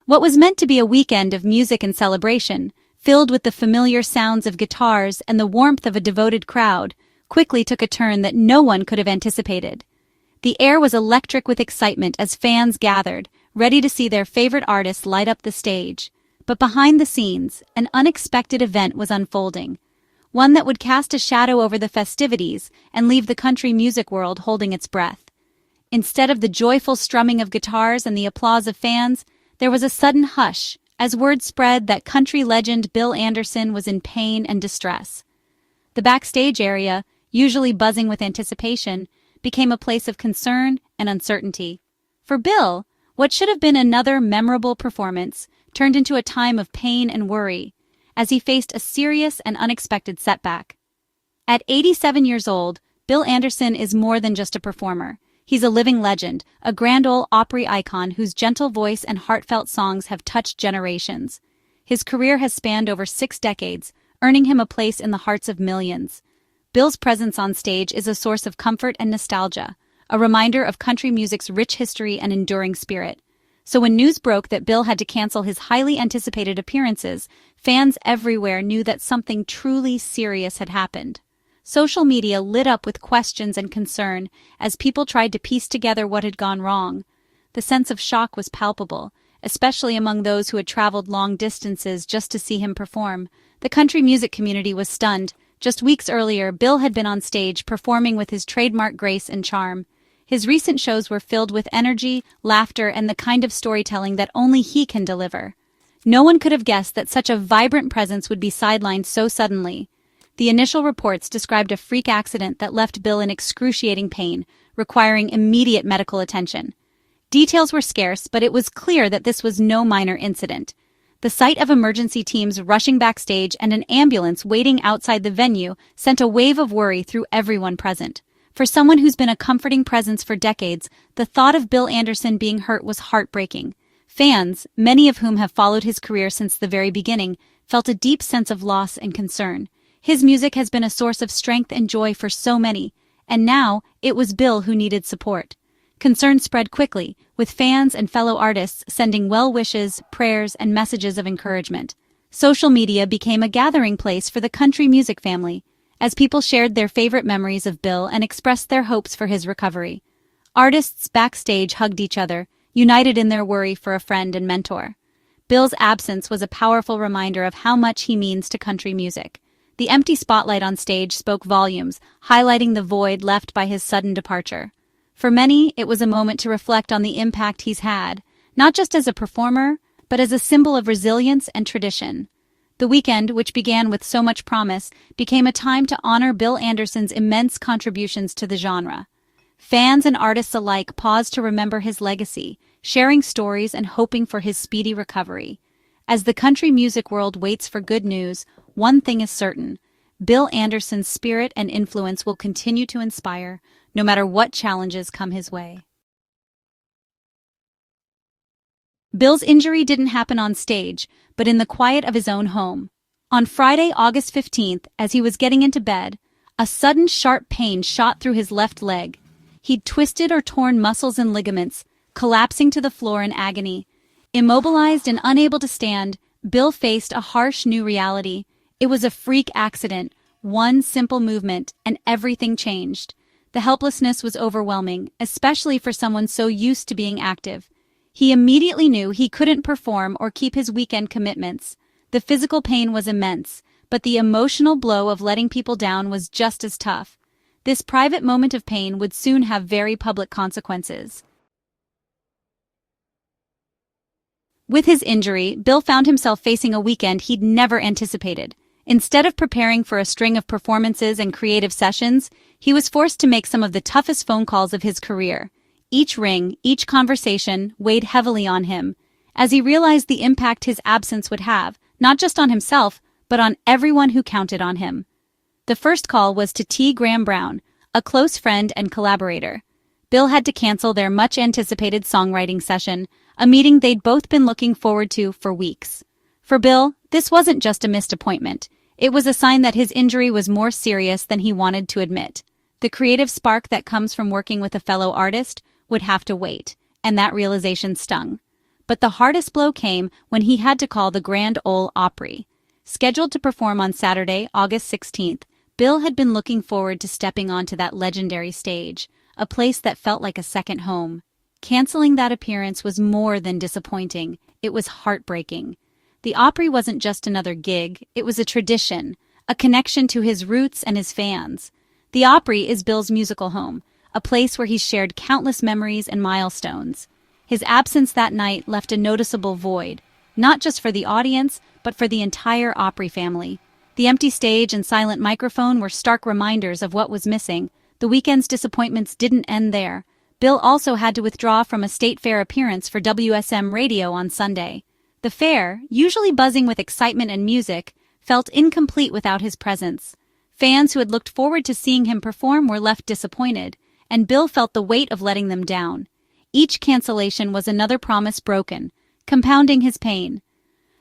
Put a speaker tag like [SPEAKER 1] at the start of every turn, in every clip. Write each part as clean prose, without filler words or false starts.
[SPEAKER 1] What was meant to be a weekend of music and celebration, filled with the familiar sounds of guitars and the warmth of a devoted crowd, quickly took a turn that no one could have anticipated. The air was electric with excitement as fans gathered, ready to see their favorite artists light up the stage. But behind the scenes, an unexpected event was unfolding. One that would cast a shadow over the festivities and leave the country music world holding its breath. Instead of the joyful strumming of guitars and the applause of fans, there was a sudden hush as word spread that country legend Bill Anderson was in pain and distress. The backstage area, usually buzzing with anticipation, became a place of concern and uncertainty. For Bill, what should have been another memorable performance turned into a time of pain and worry, as he faced a serious and unexpected setback. At 87 years old, Bill Anderson is more than just a performer. He's a living legend, a Grand Ole Opry icon whose gentle voice and heartfelt songs have touched generations. His career has spanned over 6 decades, earning him a place in the hearts of millions. Bill's presence on stage is a source of comfort and nostalgia, a reminder of country music's rich history and enduring spirit. So when news broke that Bill had to cancel his highly anticipated appearances, fans everywhere knew that something truly serious had happened. Social media lit up with questions and concern as people tried to piece together what had gone wrong. The sense of shock was palpable, especially among those who had traveled long distances just to see him perform. The country music community was stunned. Just weeks earlier, Bill had been on stage performing with his trademark grace and charm. His recent shows were filled with energy, laughter, and the kind of storytelling that only he can deliver. No one could have guessed that such a vibrant presence would be sidelined so suddenly. The initial reports described a freak accident that left Bill in excruciating pain, requiring immediate medical attention. Details were scarce, but it was clear that this was no minor incident. The sight of emergency teams rushing backstage and an ambulance waiting outside the venue sent a wave of worry through everyone present. For someone who's been a comforting presence for decades, the thought of Bill Anderson being hurt was heartbreaking. Fans, many of whom have followed his career since the very beginning, felt a deep sense of loss and concern. His music has been a source of strength and joy for so many, and now it was Bill who needed support. Concern spread quickly, with fans and fellow artists sending well wishes, prayers, and messages of encouragement. Social media became a gathering place for the country music family, as people shared their favorite memories of Bill and expressed their hopes for his recovery. Artists backstage hugged each other, united in their worry for a friend and mentor. Bill's absence was a powerful reminder of how much he means to country music. The empty spotlight on stage spoke volumes, highlighting the void left by his sudden departure. For many, it was a moment to reflect on the impact he's had, not just as a performer, but as a symbol of resilience and tradition. The weekend, which began with so much promise, became a time to honor Bill Anderson's immense contributions to the genre. Fans and artists alike paused to remember his legacy, sharing stories and hoping for his speedy recovery. As the country music world waits for good news, one thing is certain: Bill Anderson's spirit and influence will continue to inspire, no matter what challenges come his way. Bill's injury didn't happen on stage, but in the quiet of his own home. On Friday, August 15th, as he was getting into bed, a sudden sharp pain shot through his left leg. He'd twisted or torn muscles and ligaments, collapsing to the floor in agony. Immobilized and unable to stand, Bill faced a harsh new reality. It was a freak accident, one simple movement, and everything changed. The helplessness was overwhelming, especially for someone so used to being active. He immediately knew he couldn't perform or keep his weekend commitments. The physical pain was immense, but the emotional blow of letting people down was just as tough. This private moment of pain would soon have very public consequences. With his injury, Bill found himself facing a weekend he'd never anticipated. Instead of preparing for a string of performances and creative sessions, he was forced to make some of the toughest phone calls of his career. Each ring, each conversation weighed heavily on him, as he realized the impact his absence would have, not just on himself, but on everyone who counted on him. The first call was to T. Graham Brown, a close friend and collaborator. Bill had to cancel their much-anticipated songwriting session, a meeting they'd both been looking forward to for weeks. For Bill, this wasn't just a missed appointment. It was a sign that his injury was more serious than he wanted to admit. The creative spark that comes from working with a fellow artist would have to wait, and that realization stung. But the hardest blow came when he had to call the Grand Ole Opry. Scheduled to perform on Saturday, August 16th, Bill had been looking forward to stepping onto that legendary stage, a place that felt like a second home. Canceling that appearance was more than disappointing, it was heartbreaking. The Opry wasn't just another gig, it was a tradition, a connection to his roots and his fans. The Opry is Bill's musical home, a place where he shared countless memories and milestones. His absence that night left a noticeable void, not just for the audience, but for the entire Opry family. The empty stage and silent microphone were stark reminders of what was missing. The weekend's disappointments didn't end there. Bill also had to withdraw from a state fair appearance for WSM radio on Sunday. The fair, usually buzzing with excitement and music, felt incomplete without his presence. Fans who had looked forward to seeing him perform were left disappointed, and Bill felt the weight of letting them down. Each cancellation was another promise broken, compounding his pain.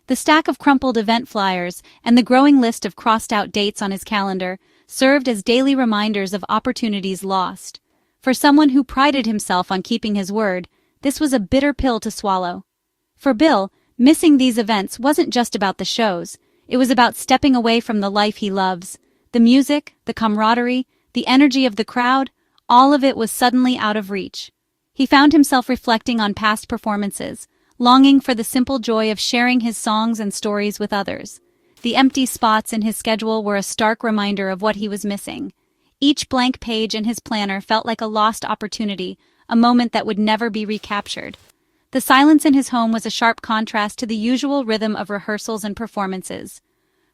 [SPEAKER 1] The stack of crumpled event flyers and the growing list of crossed-out dates on his calendar served as daily reminders of opportunities lost. For someone who prided himself on keeping his word, this was a bitter pill to swallow. For Bill, missing these events wasn't just about the shows, it was about stepping away from the life he loves. The music, the camaraderie, the energy of the crowd, all of it was suddenly out of reach. He found himself reflecting on past performances, longing for the simple joy of sharing his songs and stories with others. The empty spots in his schedule were a stark reminder of what he was missing. Each blank page in his planner felt like a lost opportunity, a moment that would never be recaptured. The silence in his home was a sharp contrast to the usual rhythm of rehearsals and performances.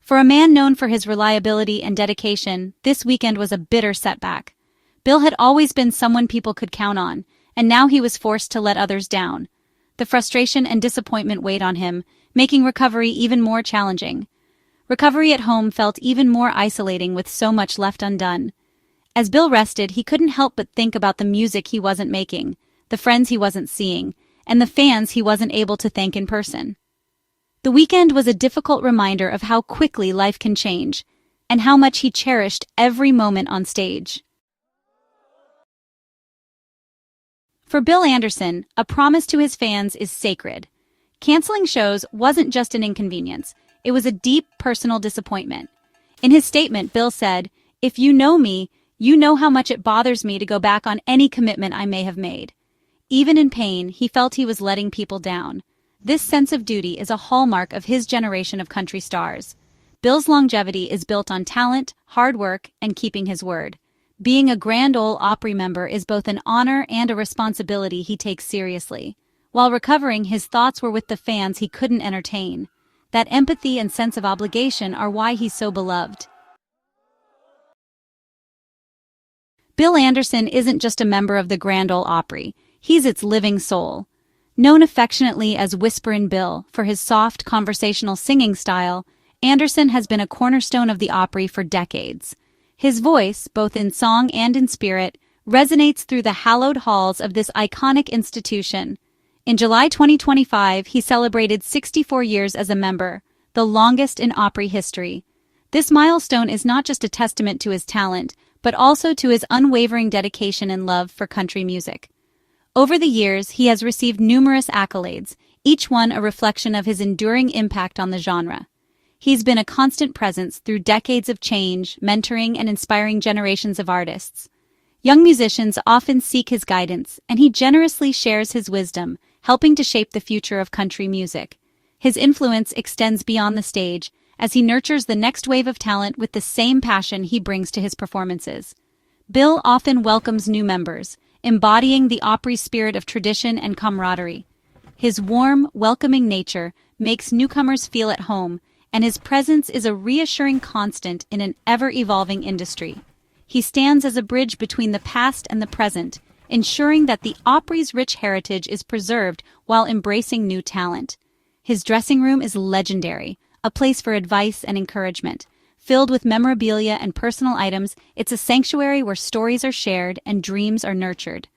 [SPEAKER 1] For a man known for his reliability and dedication, this weekend was a bitter setback. Bill had always been someone people could count on, and now he was forced to let others down. The frustration and disappointment weighed on him, making recovery even more challenging. Recovery at home felt even more isolating with so much left undone. As Bill rested, he couldn't help but think about the music he wasn't making, the friends he wasn't seeing, and the fans he wasn't able to thank in person. The weekend was a difficult reminder of how quickly life can change, and how much he cherished every moment on stage. For Bill Anderson, a promise to his fans is sacred. Canceling shows wasn't just an inconvenience, it was a deep personal disappointment. In his statement, Bill said, "If you know me, you know how much it bothers me to go back on any commitment I may have made." Even in pain, he felt he was letting people down. This sense of duty is a hallmark of his generation of country stars. Bill's longevity is built on talent, hard work, and keeping his word. Being a Grand Ole Opry member is both an honor and a responsibility he takes seriously. While recovering, his thoughts were with the fans he couldn't entertain. That empathy and sense of obligation are why he's so beloved. Bill Anderson isn't just a member of the Grand Ole Opry, he's its living soul. Known affectionately as Whisperin' Bill for his soft, conversational singing style, Anderson has been a cornerstone of the Opry for decades. His voice, both in song and in spirit, resonates through the hallowed halls of this iconic institution. In July 2025, he celebrated 64 years as a member, the longest in Opry history. This milestone is not just a testament to his talent, but also to his unwavering dedication and love for country music. Over the years, he has received numerous accolades, each one a reflection of his enduring impact on the genre. He's been a constant presence through decades of change, mentoring and inspiring generations of artists. Young musicians often seek his guidance, and he generously shares his wisdom, helping to shape the future of country music. His influence extends beyond the stage, as he nurtures the next wave of talent with the same passion he brings to his performances. Bill often welcomes new members, embodying the Opry's spirit of tradition and camaraderie. His warm, welcoming nature makes newcomers feel at home, and his presence is a reassuring constant in an ever-evolving industry. He stands as a bridge between the past and the present, ensuring that the Opry's rich heritage is preserved while embracing new talent. His dressing room is legendary, a place for advice and encouragement. Filled with memorabilia and personal items, it's a sanctuary where stories are shared and dreams are nurtured.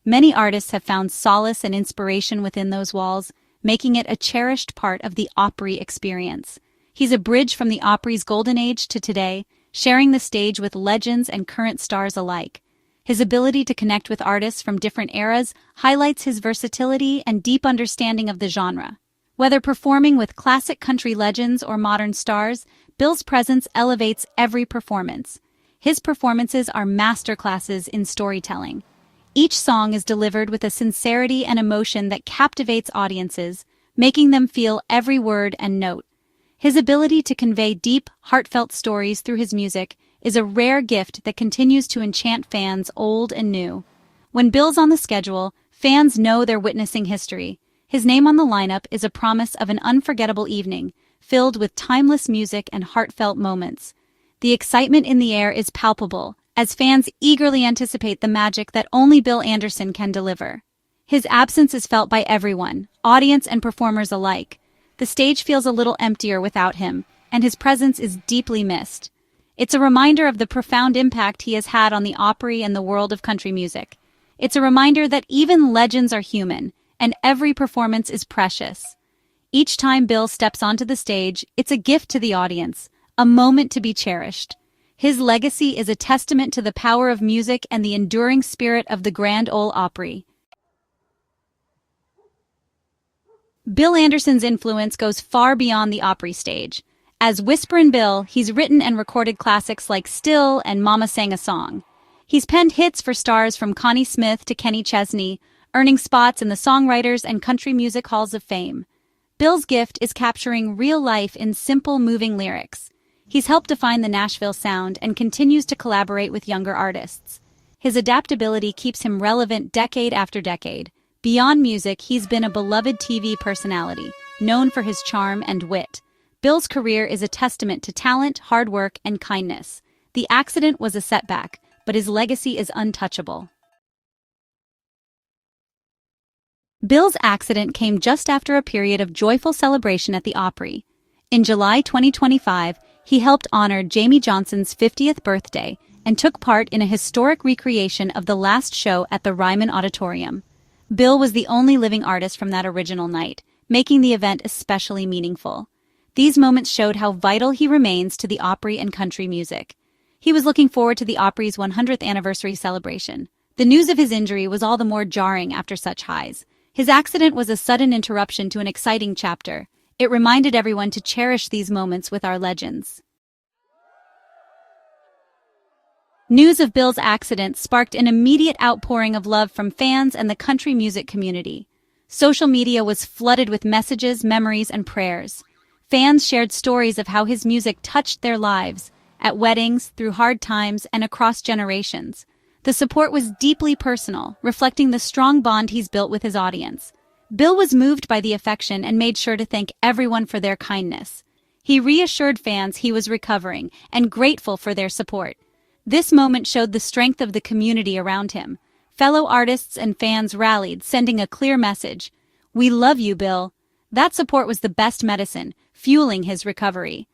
[SPEAKER 1] Many artists have found solace and inspiration within those walls, making it a cherished part of the Opry experience. He's a bridge from the Opry's golden age to today, sharing the stage with legends and current stars alike. His ability to connect with artists from different eras highlights his versatility and deep understanding of the genre. Whether performing with classic country legends or modern stars, Bill's presence elevates every performance. His performances are masterclasses in storytelling. Each song is delivered with a sincerity and emotion that captivates audiences, making them feel every word and note. His ability to convey deep, heartfelt stories through his music is a rare gift that continues to enchant fans old and new. When Bill's on the schedule, fans know they're witnessing history. His name on the lineup is a promise of an unforgettable evening, filled with timeless music and heartfelt moments. The excitement in the air is palpable, as fans eagerly anticipate the magic that only Bill Anderson can deliver. His absence is felt by everyone, audience and performers alike. The stage feels a little emptier without him, and his presence is deeply missed. It's a reminder of the profound impact he has had on the Opry and the world of country music. It's a reminder that even legends are human, and every performance is precious. Each time Bill steps onto the stage, it's a gift to the audience, a moment to be cherished. His legacy is a testament to the power of music and the enduring spirit of the Grand Ole Opry. Bill Anderson's influence goes far beyond the Opry stage. As Whisperin' Bill, he's written and recorded classics like Still and Mama Sang a Song. He's penned hits for stars from Connie Smith to Kenny Chesney, earning spots in the Songwriters and Country Music Halls of Fame. Bill's gift is capturing real life in simple, moving lyrics. He's helped define the Nashville sound and continues to collaborate with younger artists. His adaptability keeps him relevant decade after decade. Beyond music, he's been a beloved TV personality, known for his charm and wit. Bill's career is a testament to talent, hard work, and kindness. The accident was a setback, but his legacy is untouchable. Bill's accident came just after a period of joyful celebration at the Opry. In July 2025, he helped honor Jamie Johnson's 50th birthday and took part in a historic recreation of the last show at the Ryman Auditorium. Bill was the only living artist from that original night, making the event especially meaningful. These moments showed how vital he remains to the Opry and country music. He was looking forward to the Opry's 100th anniversary celebration. The news of his injury was all the more jarring after such highs. His accident was a sudden interruption to an exciting chapter. It reminded everyone to cherish these moments with our legends. News of Bill's accident sparked an immediate outpouring of love from fans and the country music community. Social media was flooded with messages, memories, and prayers. Fans shared stories of how his music touched their lives, at weddings, through hard times, and across generations. The support was deeply personal, reflecting the strong bond he's built with his audience. Bill was moved by the affection and made sure to thank everyone for their kindness. He reassured fans he was recovering and grateful for their support. This moment showed the strength of the community around him. Fellow artists and fans rallied, sending a clear message. "We love you, Bill." That support was the best medicine, fueling his recovery.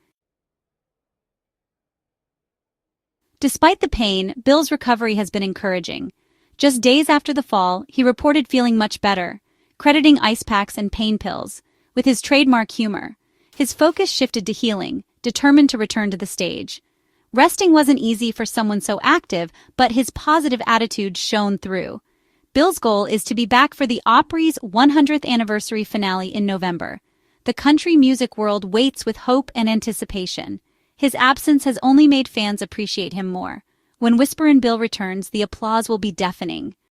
[SPEAKER 1] Despite the pain, Bill's recovery has been encouraging. Just days after the fall, he reported feeling much better, crediting ice packs and pain pills. With his trademark humor, his focus shifted to healing, determined to return to the stage. Resting wasn't easy for someone so active, but his positive attitude shone through. Bill's goal is to be back for the Opry's 100th anniversary finale in November. The country music world waits with hope and anticipation. His absence has only made fans appreciate him more. When Whisperin' Bill returns, the applause will be deafening.